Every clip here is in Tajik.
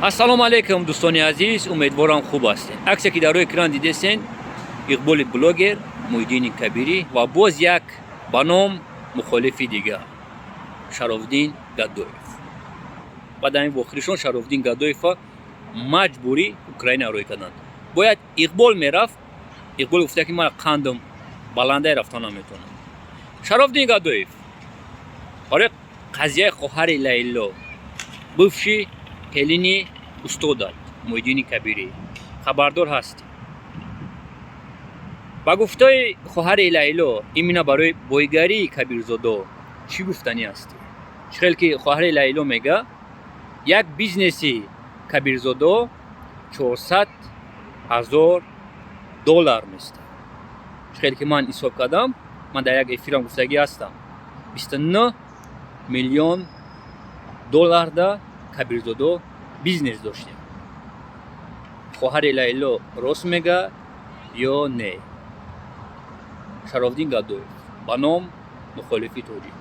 ассалому алейкум дӯстони азиз, умедворам хуб ҳастед. аксе ки дар рӯи экран дидесен иқболи блогер Муҳиддини Кабирӣ ва боз як ба ном мухолифи дигар Шарофдин Гадоев. баъд ҳамин вохиришон Шарофдин Гадоевро маҷбурӣ Украина рӯй карданд. бояд иқбол мерафт, иқбол гуфта ки ман қандам баландаи рафта наметавонам. Шарофдин Гадоев барои қазияи хоҳари Лайло, бывши келини устодат Муҳиддини Кабирӣ хабардор ҳаст. ба гуфтаи хоҳари Лайло именно барои бойгарии Кабирзодо чӣ гуфтанӣ аст? чхел ки хоҳари Лайло мега як бизнеси Кабирзодо $400,000 места. чхел ки ман ҳисоб кардам, ман дар як эфирам гуфтагӣ ҳастам, $29 миллион да Кабирзодо бизнес доштем. хоҳари Лайло рост мега ё не? Шарофдин Гадоев ба ном мухолифи тоҷик.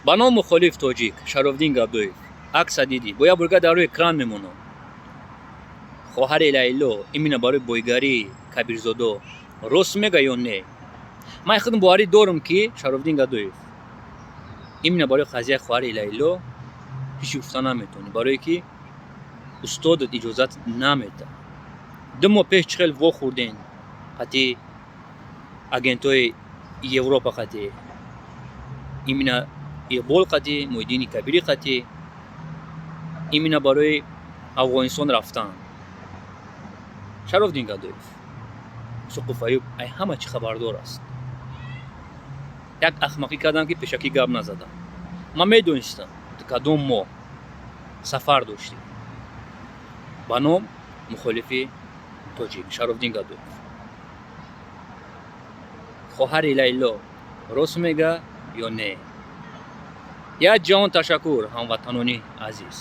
ба ном мухолиф тоҷик Шарофдин Гадоев акса дидӣ, бояд бурга дар рӯи экран мемонам. хоҳари Лайло именно барои бойгарии Кабирзодо рост мега ё не? ман худам боварӣ дорам ки Шарофдин Гадоев именно барои қазияи хоҳари Лайло ҳеҷ гуфта наметавонӣ, барое ки устодат иҷозат намедад. 2 моҳ пеш чхел вохӯрден қати агентҳои Европа қати именно иқбол қати Муҳиддини Кабирӣ қати именно барои Афғонистон рафтан. Шарофдин Гадоев Суқуф Аюб ай ҳама чӣ хабардор аст. як ахмақӣ кардам ки пешакӣ гап назадам. ман медонистам кадом моҳ сафар доштем. ба ном мухолифи тоҷик Шарофдин Гадоев. хоҳари Лайло рост мега ё не? як ҷаҳон ташаккур ҳамватанони азиз.